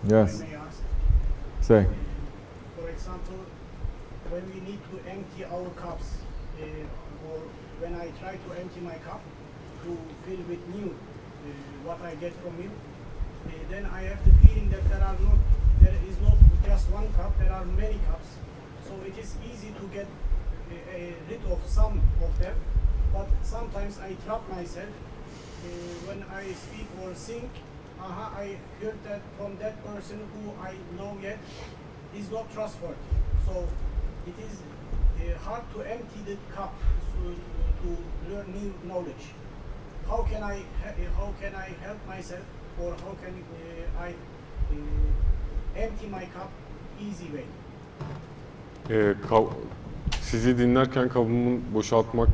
Yes. I may ask. Say. For example, when we need to empty our cups, or when I try to empty my cup to fill with new what I get from you, then I have the feeling that there is not just one cup, there are many cups. So it is easy to get rid of some of them, but sometimes I trap myself when I speak or sing. I heard that from that person who I know yet is not trustworthy. So it is hard to empty the cup to learn new knowledge. How can I help myself, or how can I empty my cup easy way? Sizi dinlerken kabımı boşaltmak,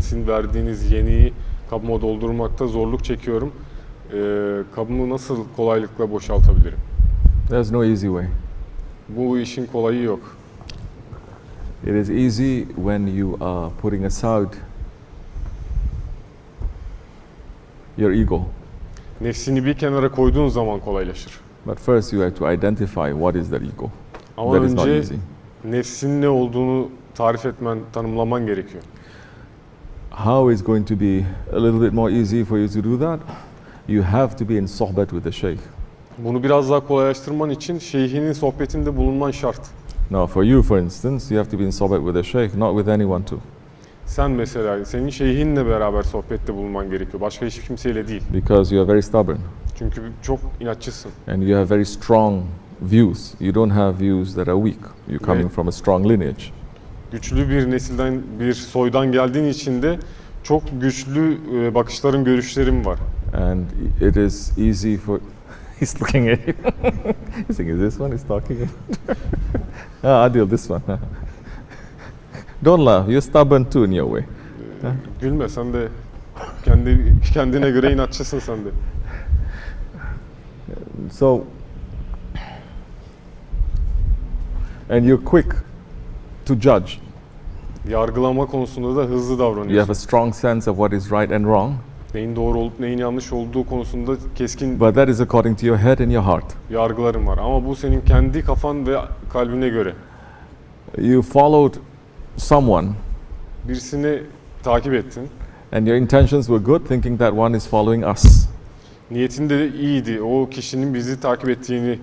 sizin verdiğiniz yeniyi kabıma doldurmakta zorluk çekiyorum. Kabımı nasıl kolaylıkla boşaltabilirim? There's no easy way. Bu işin kolayı yok. It is easy when you are putting aside your ego. Nefsini bir kenara koyduğun zaman kolaylaşır. But first you have to identify what is that ego. Ama That is not önce easy. nefsin ne olduğunu tarif etmen, tanımlaman gerekiyor. How is going to be a little bit more easy for you to do that? You have to be in sohbet with the Shaykh. Bunu biraz daha kolaylaştırman için şeyhinin sohbetinde bulunman şart. Now for you, for instance, you have to be in sohbet with the Shaykh, not with anyone too. Sen mesela senin şeyhinle beraber sohbette bulunman gerekiyor. Başka hiç kimseyle değil. Because you are very stubborn Çünkü çok inatçısın. and you have very strong views. You don't have views that are weak. You're coming Evet. from a strong lineage. Güçlü bir nesilden, bir soydan geldiğin için de çok güçlü bakışların, görüşlerin var. And it is easy for... He's looking at you. He's saying, is this one he's talking about? Adil, this one. Don't laugh. You're stubborn too in your way. Gülme, sen de kendine göre inatçısın sen de. So, and you're quick to judge. Yargılama konusunda da hızlı You have davranıyorsun. a strong sense of what is right and wrong, Neyin doğru olup neyin yanlış olduğu konusunda keskin but that is according to your head and your heart. yargıların var. Ama bu senin kendi kafan ve kalbine göre. You followed someone Birisini takip ettin. and your intentions were good, thinking that one is following us. Niyetin de iyiydi. O kişinin bizi takip ettiğini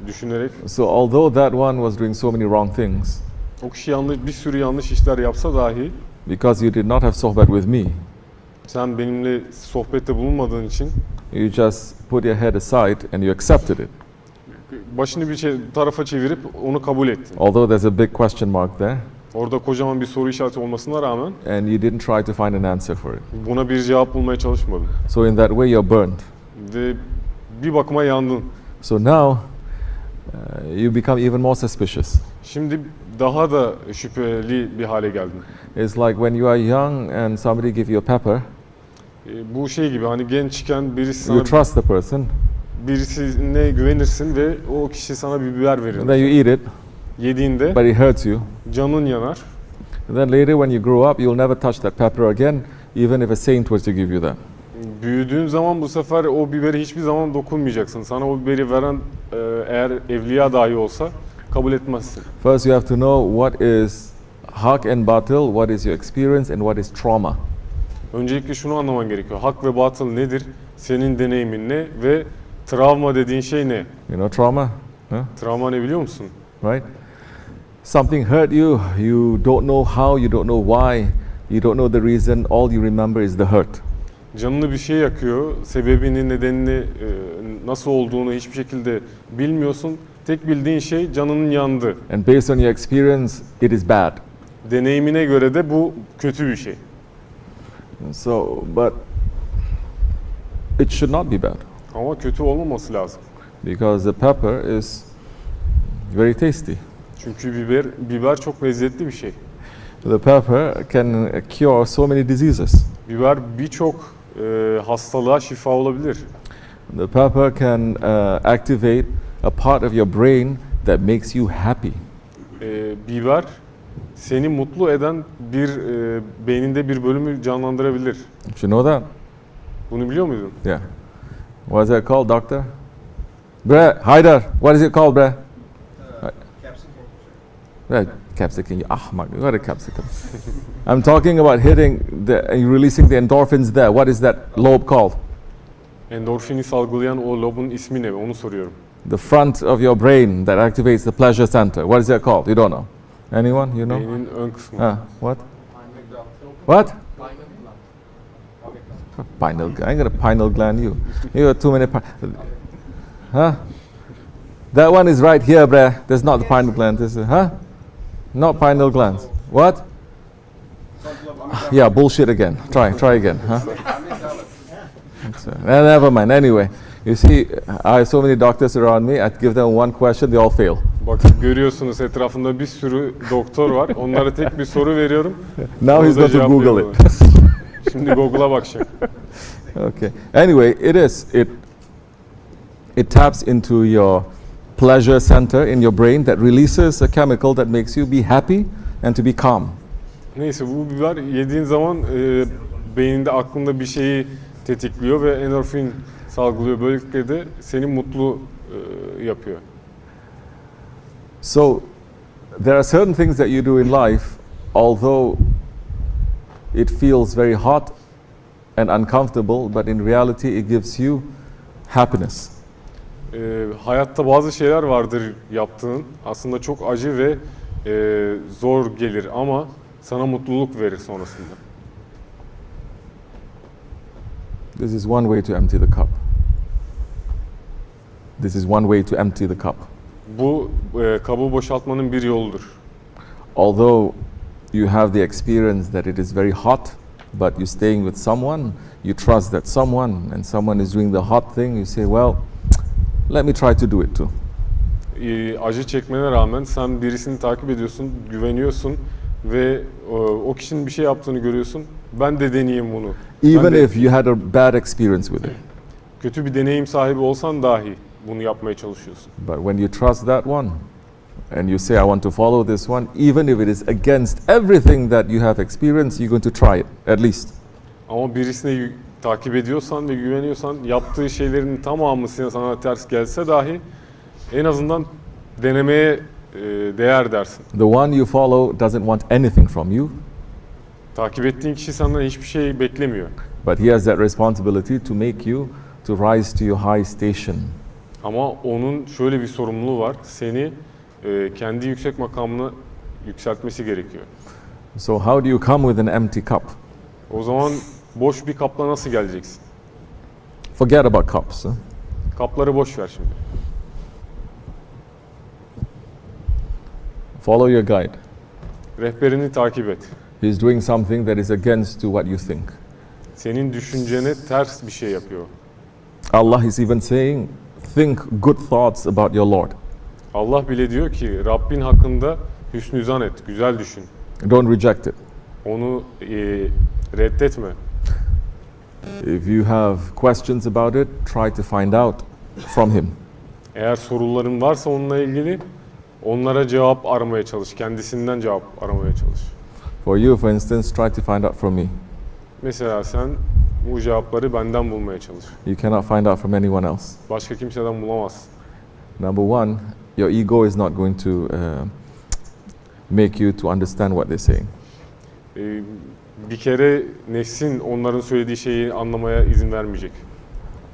düşünerek. So although that one was doing so many wrong things, O kişi bir sürü yanlış işler yapsa dahi because you did not have sohbet with me, sen benimle sohbette bulunmadığın için you just put your head aside and you accepted it. başını bir tarafa çevirip onu kabul ettin. Although there's a big question mark there, Orada kocaman bir soru işareti olmasına rağmen and you didn't try to find an answer for it. buna bir cevap bulmaya çalışmadın. So in that way you're burned. Ve bir bakıma yandın. So now you become even more suspicious. Şimdi daha da şüpheli bir hale geldin. It's like when you are young and somebody give you a pepper, Bu şey gibi, hani gençken birisi you sana, trust the person, birisine güvenirsin ve o kişi sana bir biber and then verir. you eat it, Yediğinde but it hurts you. canın yanar. And then later when you grow up, you'll never touch that pepper again, even if a saint was to give you that. Büyüdüğün zaman bu sefer o biberi hiçbir zaman dokunmayacaksın. Sana o biberi veren eğer evliya dahi olsa kabul etmezsin. First you have to know what is haq and batil, what is your experience, and what is trauma. Öncelikle şunu anlaman gerekiyor. Hak ve batıl nedir? Senin deneyimin ne? Ve travma dediğin şey ne? You know trauma? Huh? Travma ne biliyor musun? Right? Something hurt you, you don't know how, you don't know why, you don't know the reason, all you remember is the hurt. Canını bir şey yakıyor, sebebini, nedenini, nasıl olduğunu hiçbir şekilde bilmiyorsun. Tek bildiğin şey canının yandı. And based on your experience, it is bad. Deneyimine göre de bu kötü bir şey. So, but it should not be bad Ama kötü olmaması lazım. because the pepper is very tasty. Çünkü biber çok lezzetli bir şey. The pepper can cure so many diseases. Biber birçok hastalığa şifa olabilir. The pepper can activate a part of your brain that makes you happy. Biber seni mutlu eden beyninde bir bölümü canlandırabilir. Did you know that? Bunu biliyor muydun? Yeah. What is that called, doctor? Bruh, Haidar, what is it called, bruh? Right, capsicum, you ahmak, what a capsicum. I'm talking about hitting releasing the endorphins there. What is that lobe called? Endorfini salgılayan o lobun ismi ne? Onu soruyorum. The front of your brain that activates the pleasure center. What is that called? You don't know. Anyone? You know? Beynin ön kısmı. What? What? Pineal gland. I'm gonna pineal gland you. You got too many. Huh? That one is right here, bruh. That's not the pineal gland. This is, huh? Not pineal glands. What? Yeah, bullshit again. Try again. Huh? Never mind. Anyway, you see, I have so many doctors around me. I give them one question, they all fail. Bakın görüyorsunuz etrafında bir sürü doktor var. Onlara tek bir soru veriyorum. Now he's going to Google it. Şimdi Google'a bakacak. Okay. Anyway, it taps into your pleasure center in your brain that releases a chemical that makes you be happy and to be calm. Neyse bu biber yediğin zaman beyninde aklında bir şeyi tetikliyor ve endorfin salgılıyor. Böylelikle de seni mutlu yapıyor. So there are certain things that you do in life, although it feels very hot and uncomfortable, but in reality it gives you happiness. Hayatta bazı şeyler vardır yaptığın aslında çok acı ve zor gelir ama sana mutluluk verir sonrasında. This is one way to empty the cup. This is one way to empty the cup. Bu kabı boşaltmanın bir yoludur. Although you have the experience that it is very hot, but you're staying with someone, you trust that someone, and someone is doing the hot thing, you say, well, let me try to do it too. Acı çekmene rağmen sen birisini takip ediyorsun, güveniyorsun ve o kişinin bir şey yaptığını görüyorsun. Ben de deneyeyim bunu. Even if you had a bad experience with it. Kötü bir deneyim sahibi olsan dahi bunu yapmaya çalışıyorsun. But when you trust that one and you say, I want to follow this one, even if it is against everything that you have experienced, you're going to try it, at least. Ama birisini takip ediyorsan ve güveniyorsan, yaptığı şeylerin tamamı sana ters gelse dahi en azından denemeye değer dersin. The one you follow doesn't want anything from you. Takip ettiğin kişi senden hiçbir şey beklemiyor. But he has that responsibility to make you to rise to your high station. Ama onun şöyle bir sorumluluğu var. Seni kendi yüksek makamına yükseltmesi gerekiyor. So how do you come with an empty cup? O zaman boş bir kapla nasıl geleceksin? Forget about cups. Kapları boş ver şimdi. Follow your guide. Rehberini takip et. He's doing something that is against to what you think. Senin düşüncene ters bir şey yapıyor. Allah is even saying, think good thoughts about your Lord. Allah bile diyor ki Rabbin hakkında hüsnü zan et, güzel düşün. Don't reject it. Onu reddetme. If you have questions about it, try to find out from him. Eğer soruların varsa onunla ilgili onlara cevap aramaya çalış. Kendisinden cevap aramaya çalış. For you, for instance, try to find out from me. Mesela sen bu cevapları benden bulmaya çalış. You cannot find out from anyone else. Başka kimseden bulamazsın. Number one, your ego is not going to make you to understand what they're saying. Bir kere nefsin onların söylediği şeyi anlamaya izin vermeyecek.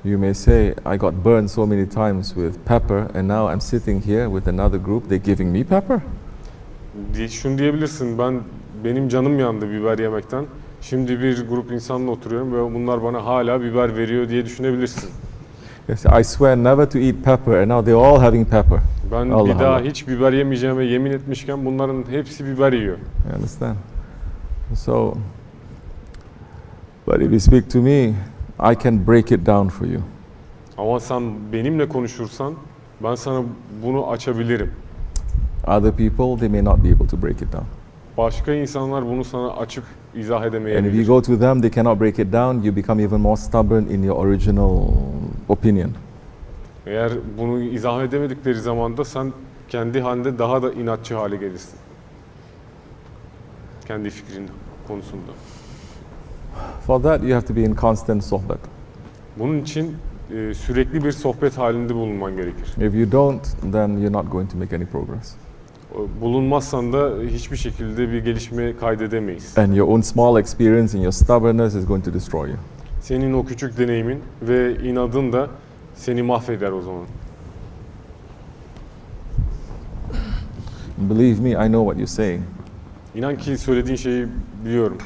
You may say, I got burned so many times with pepper and now I'm sitting here with another group, they're giving me pepper. Şunu diyebilirsin, benim canım yandı biber yemekten. Şimdi bir grup insanla oturuyorum ve bunlar bana hala biber veriyor diye düşünebilirsin. Yes, I swear never to eat pepper and now they're all having pepper. Ben bir daha hiç biber yemeyeceğime yemin etmişken bunların hepsi biber yiyor. You understand? So, but if you speak to me, I can break it down for you. Ama sen benimle konuşursan ben sana bunu açabilirim. Other people, they may not be able to break it down. Başka insanlar bunu sana açıp izah And if you edemeyebilir. go to them, they cannot break it down, you become even more stubborn in your original opinion. Eğer bunu izah edemedikleri zaman da sen kendi halinde daha da inatçı hale gelirsin. Kendi fikrin konusunda. For that, you have to be in constant sohbet. Bunun için sürekli bir sohbet halinde bulunman gerekir. If you don't, then you're not going to make any progress. Bulunmazsan da hiçbir şekilde bir gelişme kaydedemeyiz. And your own small experience and your stubbornness is going to destroy you. Senin o küçük deneyimin ve inadın da seni mahveder o zaman. Believe me, I know what you're saying. İnan ki söylediğin şeyi biliyorum.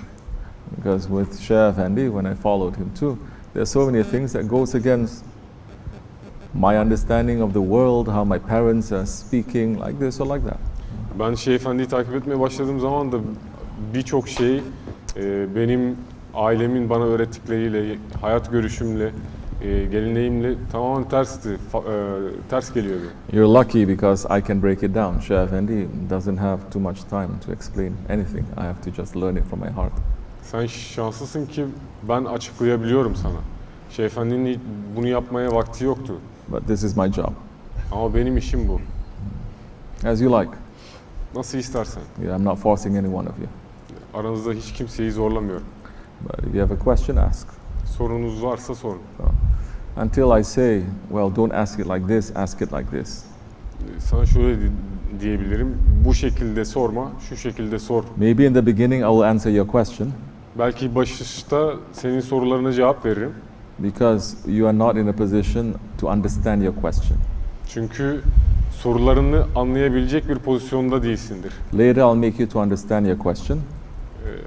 Because with Shaykh Efendi, when I followed him too, there are so many things that goes against my understanding of the world, how my parents are speaking, like this or like that. Ben Şeyh Efendi'yi takip etmeye başladığım zaman da birçok şey benim ailemin bana öğrettikleriyle, hayat görüşümle, geleneğimle tamamen ters geliyordu. You're lucky because I can break it down. Shaykh Efendi doesn't have too much time to explain anything. I have to just learn it from my heart. Sen şanslısın ki ben açıklayabiliyorum sana. Şeyh Efendi'nin bunu yapmaya vakti yoktu. But this is my job. Ama benim işim bu. As you like. Nasıl istersen. Yeah, I'm not forcing any one of you. Aranızda hiç kimseyi zorlamıyorum. But if you have a question, ask. Sorunuz varsa sorun. Until I say, well, don't ask it like this, ask it like this. Sana şöyle diyebilirim. Bu şekilde sorma, şu şekilde sor. Maybe in the beginning I will answer your question. Belki başta senin sorularına cevap veririm. Because you are not in a position to understand your question. Çünkü sorularını anlayabilecek bir pozisyonda değilsindir. Later I'll make you to understand your question.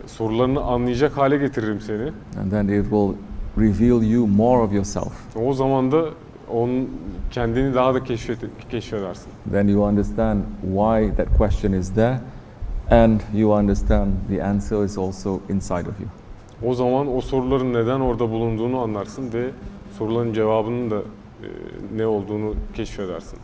Sorularını anlayacak hale getiririm seni. And then it will reveal you more of yourself. O zaman da kendini daha da keşfedersin. Then you understand why that question is there, and you understand the answer is also inside of you. O zaman o soruların neden orada bulunduğunu anlarsın ve soruların cevabının da ne olduğunu keşfedersin.